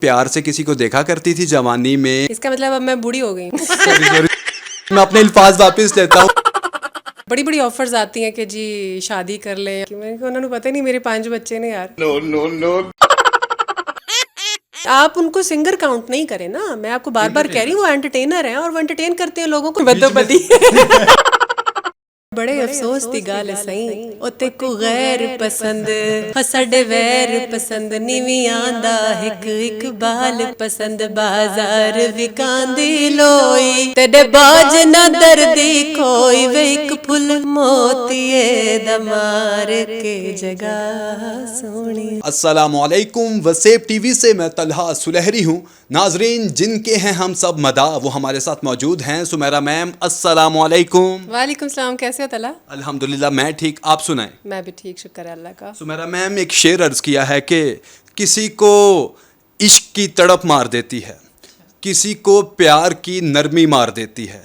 प्यार से किसी को देखा करती थी जवानी में। इसका मतलब अब मैं बूढ़ी हो गई हूँ। सॉरी, मैं अपने अल्फाज वापस लेता हूँ। बड़ी बड़ी ऑफर्स आती हैं कि जी शादी कर ले, कि मैंने कहा उन्होंने पता ही नहीं मेरे 5 बच्चे ने यार। No no no. आप उनको सिंगर काउंट नहीं करें ना, मैं आपको बार बार कह रही हूँ वो एंटरटेनर हैं और वो एंटरटेन करते हैं लोगों को बदोबदी। बड़े अफसोस दी गल सही ओते को गैर पसंद साडे वैर पसंद नीवी आंदा हिक इकबाल पसंद बाजार विकांदी लोई तेरे बाज ना दर्दी खोई वे एक फुल मोतिये दमार के जगह सोनी। अस्सलामुअलैकुम, वसेब टीवी से मैं तलहा सुलहरी हूँ। नाजरीन जिनके हैं हम सब मदा वो हमारे साथ मौजूद हैं। सुमेरा मैम अस्सलामुअलैकुम। वालेकुम सलाम, कैसे हो तला? अल्हम्दुलिल्लाह मैं ठीक, आप सुनाएं। मैं भी ठीक, शुक्र है अल्लाह का। सुमेरा मैम, एक शेर अर्ज किया है कि किसी को इश्क की तड़प मार देती है, किसी को प्यार की नरमी मार देती है,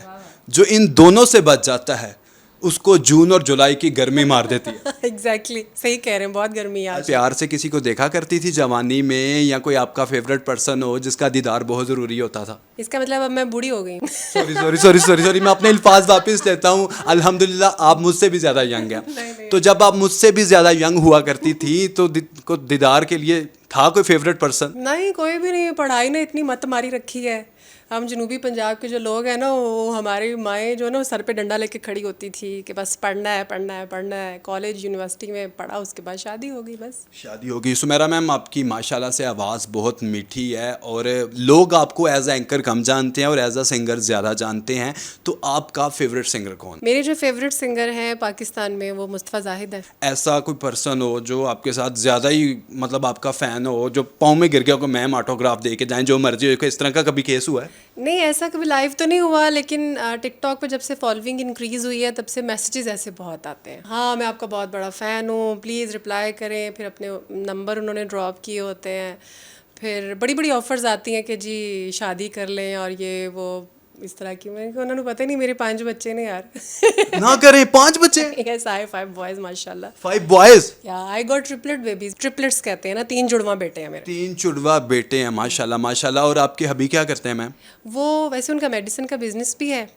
जो इन दोनों से बच जाता है उसको जून और जुलाई की गर्मी मार देती है। एग्जैक्टली सही कह रहे हैं, बहुत गर्मी है आज। प्यार से किसी को देखा करती थी जवानी में, या कोई आपका फेवरेट पर्सन हो जिसका दीदार बहुत ज़रूरी होता था? इसका मतलब अब मैं बूढ़ी हो गई हूँ। सॉरी, मैं अपने अल्फाज वापस लेता हूँ। अल्हम्दुलिल्लाह आप मुझसे भी ज़्यादा यंग हैं। तो जब आप मुझसे भी ज़्यादा यंग हुआ करती थी तो को दीदार के लिए था कोई फेवरेट पर्सन? नहीं, कोई भी नहीं। पढ़ाई ने इतनी मत मारी रखी है। हम जनूबी पंजाब के जो लोग हैं ना, वो हमारी माएँ जो है ना वो सर पे डंडा लेके खड़ी होती थी कि बस पढ़ना है पढ़ना है पढ़ना है। कॉलेज यूनिवर्सिटी में पढ़ा, उसके बाद शादी हो गई, बस शादी होगी। सुमेरा मैम, आपकी माशाल्लाह से आवाज़ बहुत मीठी है और लोग आपको एज अ एंकर कम जानते हैं और एज अ सिंगर ज़्यादा जानते हैं। तो आपका फेवरेट सिंगर कौन? मेरे जो फेवरेट सिंगर हैं पाकिस्तान में वो मुस्तफ़ा जाहिद है। ऐसा कोई पर्सन हो जो आपके साथ ज़्यादा ही मतलब आपका फ़ैन हो, जो पाँव में गिर गया को मैम ऑटोग्राफ दे के जाएँ, जो मर्जी हो, इस तरह का कभी केस हुआ है? नहीं, ऐसा कभी लाइव तो नहीं हुआ, लेकिन टिकटॉक पे जब से फॉलोइंग इंक्रीज़ हुई है तब से मैसेजेस ऐसे बहुत आते हैं, हाँ मैं आपका बहुत बड़ा फ़ैन हूँ, प्लीज़ रिप्लाई करें। फिर अपने नंबर उन्होंने ड्रॉप किए होते हैं। फिर बड़ी बड़ी ऑफ़र्स आती हैं कि जी शादी कर लें और ये वो इस तरह की। मैंने कहा उन्होंने पता ही नहीं मेरे 5 बच्चे ने यार। ना करें, 5 बच्चे? यस, आई 5 बॉयज़ माशाल्लाह। 5 बॉयज़? या I got triplet babies, triplets कहते हैं ना, 3 जुड़वा बेटे हैं मेरे। 3 जुड़वा बेटे हैं, माशाल्लाह माशाल्लाह। और आपके हबी क्या करते हैं मैम? वो वैसे उनका मेडिसिन का बिजनेस भी है,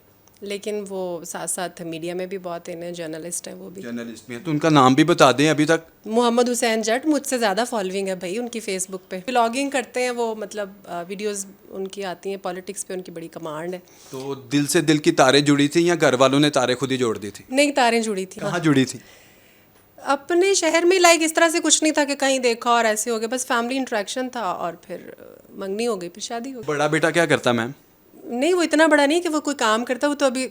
लेकिन वो साथ साथ मीडिया में भी बहुत इन जर्नलिस्ट हैं वो भी। जर्नलिस्ट में? तो उनका नाम भी बता दें अभी तक। मोहम्मद हुसैन जट, मुझसे ज़्यादा फॉलोइंग है भाई उनकी फेसबुक पे। ब्लॉगिंग करते हैं वो, मतलब वीडियोस उनकी आती हैं, पॉलिटिक्स पे उनकी बड़ी कमांड है। तो दिल से दिल की तारें जुड़ी थी या घर वालों ने तारें खुद ही जोड़ दी थी? नहीं, तारें जुड़ी थी। कहाँ जुड़ी थी? अपने शहर में, लाइक इस तरह से कुछ नहीं था कि कहीं देखा और ऐसे हो गया, बस फैमिली इंट्रैक्शन था और फिर मंगनी हो गई, फिर शादी हो गई। बड़ा बेटा क्या करता मैम? नहीं, वो इतना बड़ा नहीं कि वो कोई काम करता, वो तो अभी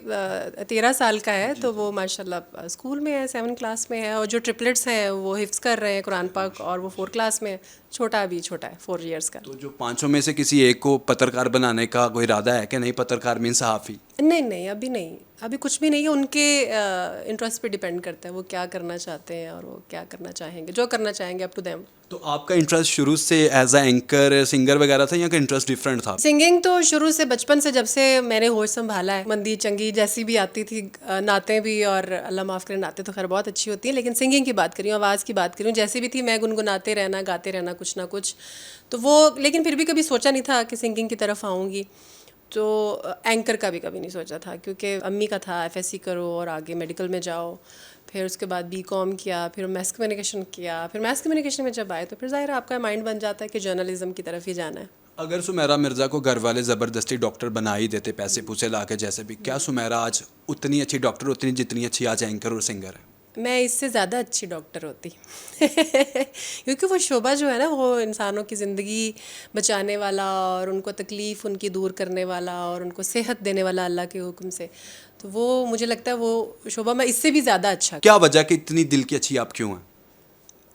13 साल का है, तो वो माशाल्लाह स्कूल में है, 7 क्लास में है। और जो ट्रिपलेट्स हैं वो हिफ्ज़ कर रहे हैं कुरान पाक, और वो 4 क्लास में है। छोटा अभी छोटा है, 4 इयर्स का। तो जो 5 में से किसी एक को पत्रकार बनाने का कोई इरादा है कि नहीं? पत्रकार मीन सहाफ़ी? नहीं नहीं, अभी नहीं, अभी कुछ भी नहीं है। उनके इंटरेस्ट पे डिपेंड करता है वो क्या करना चाहते हैं और वो क्या करना चाहेंगे, जो करना चाहेंगे अप टू देम। तो आपका इंटरेस्ट शुरू से एज अ एंकर सिंगर वगैरह था या का इंटरेस्ट डिफरेंट था? सिंगिंग तो शुरू से, बचपन से, जब से मैंने होश संभाला है। मंदी चंगी जैसी भी आती थी, नाते भी, और अल्लाह माफ़ करे नाते तो खैर बहुत अच्छी होती है, लेकिन सिंगिंग की बात करी हूँ, आवाज़ की बात करी हूँ, जैसी भी थी मैं गुनगुनाते रहना, गाते रहना कुछ ना कुछ। तो वो, लेकिन फिर भी कभी सोचा नहीं था कि सिंगिंग की तरफ आऊँगी। तो एंकर का भी कभी नहीं सोचा था, क्योंकि अम्मी का था एफएससी करो और आगे मेडिकल में जाओ। फिर उसके बाद बीकॉम किया, फिर मैस कम्युनिकेशन किया। फिर मैस कम्युनिकेशन में जब आए तो फिर ज़ाहिर है आपका माइंड बन जाता है कि जर्नलिज्म की तरफ ही जाना है। अगर सुमेरा मिर्ज़ा को घर वाले ज़बरदस्ती डॉक्टर बना ही देते, पैसे पूसे ला के जैसे भी, क्या सुमेरा आज उतनी अच्छी डॉक्टर होती जितनी अच्छी आज एंकर और सिंगर है? मैं इससे ज़्यादा अच्छी डॉक्टर होती। क्योंकि वो शोबा जो है ना, वो इंसानों की ज़िंदगी बचाने वाला और उनको तकलीफ़ उनकी दूर करने वाला और उनको सेहत देने वाला अल्लाह के हुक्म से, तो वो मुझे लगता है वो शोबा मैं इससे भी ज़्यादा अच्छा। क्या वजह कि इतनी दिल की अच्छी आप क्यों हैं?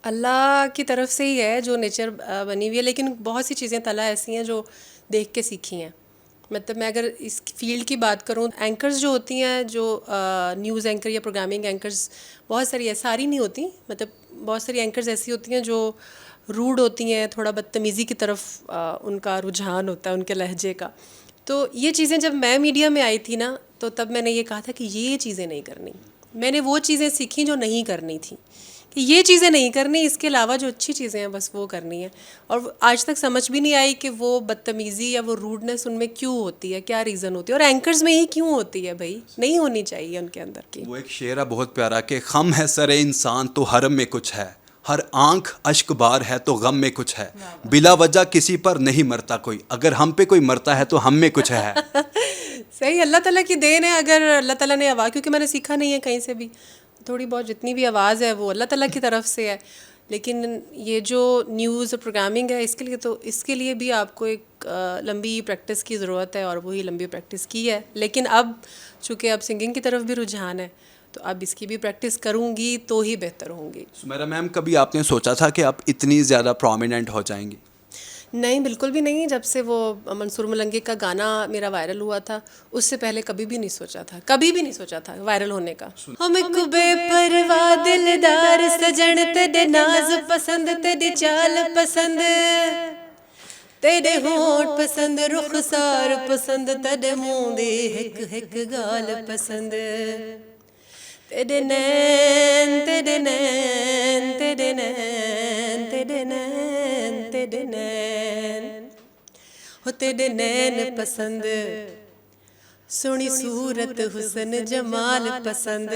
अल्लाह की तरफ से ही है, जो नेचर बनी हुई है। लेकिन बहुत सी चीज़ें तला ऐसी हैं जो देख के सीखी हैं। मतलब मैं अगर इस फील्ड की बात करूं, एंकर्स जो होती हैं, जो न्यूज़ एंकर या प्रोग्रामिंग एंकर्स, बहुत सारी है, सारी नहीं होती, मतलब बहुत सारी एंकर्स ऐसी होती हैं जो रूड होती हैं, थोड़ा बदतमीज़ी की तरफ उनका रुझान होता है, उनके लहजे का। तो ये चीज़ें जब मैं मीडिया में आई थी ना, तो तब मैंने ये कहा था कि ये चीज़ें नहीं करनी। मैंने वो चीज़ें सीखी जो नहीं करनी थी, कि ये चीज़ें नहीं करनी, इसके अलावा जो अच्छी चीज़ें हैं बस वो करनी है। और आज तक समझ भी नहीं आई कि वो बदतमीज़ी या वो रूडनेस उनमें क्यों होती है, क्या रीज़न होती है, और एंकर्स में ही क्यों होती है भाई, नहीं होनी चाहिए उनके अंदर की। वो एक शेर है बहुत प्यारा कि खम है सरे इंसान तो हरम में कुछ है, हर आंख अश्क बार है तो गम में कुछ है, बिला वजह किसी पर नहीं मरता कोई, अगर हम पे कोई मरता है तो हम में कुछ है। सही, अल्लाह ताला की देन है। अगर अल्लाह ताला ने आवाज़, क्योंकि मैंने सीखा नहीं है कहीं से भी, थोड़ी बहुत जितनी भी आवाज़ है वो अल्लाह ताला की तरफ से है। लेकिन ये जो न्यूज़ और प्रोग्रामिंग है, इसके लिए भी आपको एक लंबी प्रैक्टिस की ज़रूरत है, और वही लंबी प्रैक्टिस की है। लेकिन अब चूँकि अब सिंगिंग की तरफ भी रुझान है, तो अब इसकी भी प्रैक्टिस करूँगी तो ही बेहतर होंगी। सुमेरा मैम, कभी आपने सोचा था कि आप इतनी ज़्यादा प्रोमिनेंट हो जाएंगी? नहीं, बिल्कुल भी नहीं। जब से वो मंसूर मलंगी का गाना मेरा वायरल हुआ था, उससे पहले कभी भी नहीं सोचा था, कभी भी नहीं सोचा था वायरल होने का। हम बेपरवाह दिलदार सजन, तेरे नाज पसंद, तेरी चाल पसंद, तेरे होंठ पसंद, रुखसार पसंद, तेरे मुंह दी हिक हिक गाल पसंद, तेरे नैन तेरे नैन तेरे नैन तेरे नैन तेरे नैन, हो तेरे नैन पसंद, सोहनी सूरत हुसन जमाल पसंद,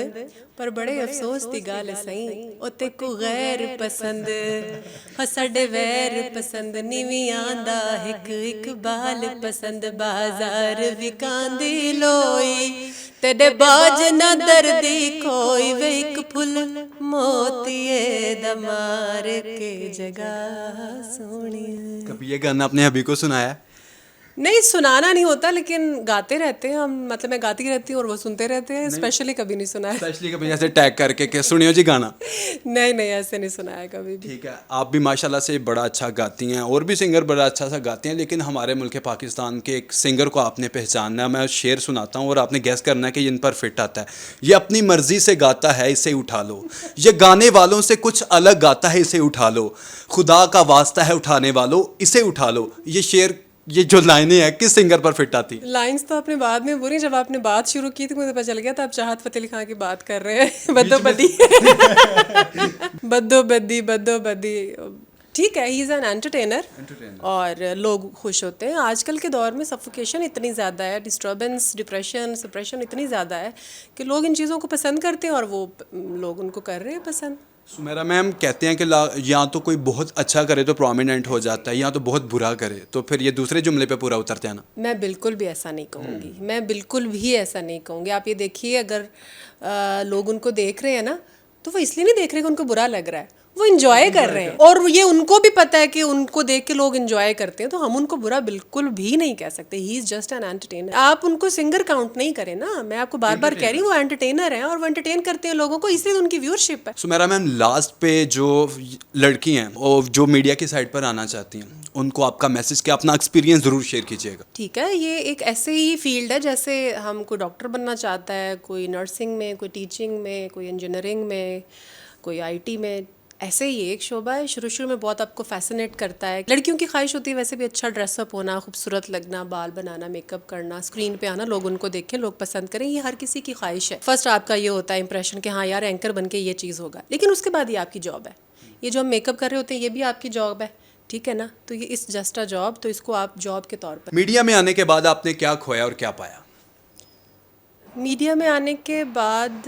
पर बड़े अफसोस दी गल सही ओ ते को गैर पसंद, हो साडे वैर पसंद, नीवी आंदा हिक हिक बाल पसंद, बाजार विकांदी लोई, तेरे बाज ना दर्दी खोई, वे एक फुल मोतिये दमार के जगह सोहणिया। कभी ये गाना अपने हबी को सुनाया है? नहीं, सुनाना नहीं होता, लेकिन गाते रहते हैं हम, मतलब मैं गाती रहती हूँ और वो सुनते रहते हैं। स्पेशली कभी नहीं सुना है। स्पेशली कभी ऐसे टैग करके कि सुनियो जी गाना? नहीं नहीं, ऐसे नहीं सुना है कभी भी। ठीक है, आप भी माशाल्लाह से बड़ा अच्छा गाती हैं, और भी सिंगर बड़ा अच्छा सा गाते हैं, लेकिन हमारे मुल्क पाकिस्तान के एक सिंगर को आपने पहचानना है। मैं शेर सुनाता हूँ और आपने गैस करना है कि इन पर फिट आता है। ये अपनी मर्जी से गाता है, इसे उठा लो, ये गाने वालों से कुछ अलग गाता है, इसे उठा लो, खुदा का वास्ता है उठाने वालों, इसे उठा लो। ये शेर, ये जो लाइनें हैं, किस सिंगर पर फिट आती? लाइंस तो आपने बाद में बोली, जब आपने बात शुरू की थी मुझे पता चल गया था आप चाहत फतेह अली खान की बात कर रहे हैं। बद्दो-बद्दी बद्दो-बद्दी बद्दो-बद्दी। ठीक है, ही इज़ एन एंटरटेनर, और लोग खुश होते हैं। आजकल के दौर में सफोकेशन इतनी ज़्यादा है, डिस्टर्बेंस, डिप्रेशन, सप्रेशन इतनी ज़्यादा है कि लोग इन चीज़ों को पसंद करते हैं, और वो लोग उनको कर रहे हैं पसंद। सुमेरा मैम कहते हैं कि या तो कोई बहुत अच्छा करे तो प्रोमिनेंट हो जाता है, या तो बहुत बुरा करे, तो फिर ये दूसरे जुमले पे पूरा उतरते हैं ना? मैं बिल्कुल भी ऐसा नहीं कहूँगी, मैं बिल्कुल भी ऐसा नहीं कहूँगी। आप ये देखिए, अगर लोग उनको देख रहे हैं ना, तो वो इसलिए नहीं देख रहे कि उनको बुरा लग रहा है, वो इंजॉय कर रहे हैं, और ये उनको भी पता है कि उनको देख के लोग इंजॉय करते हैं, तो हम उनको बुरा बिल्कुल भी नहीं कह सकते। He is just an entertainer. आप उनको सिंगर काउंट नहीं करें ना, मैं आपको बार बार कह रही हूँ, वो एंटरटेनर हैं, और वो एंटरटेन करते हैं लोगों को, इसलिए उनकी व्यूअरशिप है। सुमेरा मैम, लास्ट पे जो लड़की हैं और जो मीडिया की साइड पर आना चाहती हैं, उनको आपका मैसेज, क्या अपना एक्सपीरियंस ज़रूर शेयर कीजिएगा। ठीक है, ये एक ऐसे ही फील्ड है जैसे हम कोई डॉक्टर बनना चाहता है, कोई नर्सिंग में, कोई टीचिंग में, कोई इंजीनियरिंग में, कोई IT में, ऐसे ही एक शोबा है। शुरू में बहुत आपको फैसिनेट करता है। लड़कियों की ख्वाहिश होती है वैसे भी अच्छा ड्रेसअप होना, खूबसूरत लगना, बाल बनाना, मेकअप करना, स्क्रीन पे आना, लोग उनको देखें, लोग पसंद करें, ये हर किसी की ख्वाहिश है। फर्स्ट आपका ये होता है इंप्रेशन कि हाँ यार एंकर बन के ये चीज़ होगा, लेकिन उसके बाद ये आपकी जॉब है। ये जो हम मेकअप कर रहे होते हैं ये भी आपकी जॉब है, ठीक है ना? तो ये इस जस्ट अ जॉब, तो इसको आप जॉब के तौर पर। मीडिया में आने के बाद आपने क्या खोया और क्या पाया? मीडिया में आने के बाद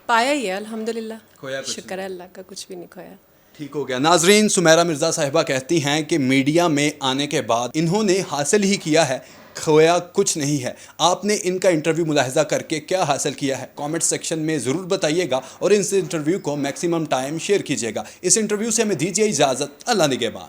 पाया ही है, अल्हम्दुलिल्लाह, खोया कुछ शुक्र है अल्लाह का, कुछ भी नहीं खोया। ठीक हो गया। नाजरीन, सुमेरा मिर्ज़ा साहिबा कहती हैं कि मीडिया में आने के बाद इन्होंने हासिल ही किया है, खोया कुछ नहीं है। आपने इनका इंटरव्यू मुलाहिजा करके क्या हासिल किया है, कमेंट सेक्शन में ज़रूर बताइएगा, और इस इंटरव्यू को मैक्सिमम टाइम शेयर कीजिएगा। इस इंटरव्यू से हमें दीजिए इजाज़त। अल्लाह निगहबान।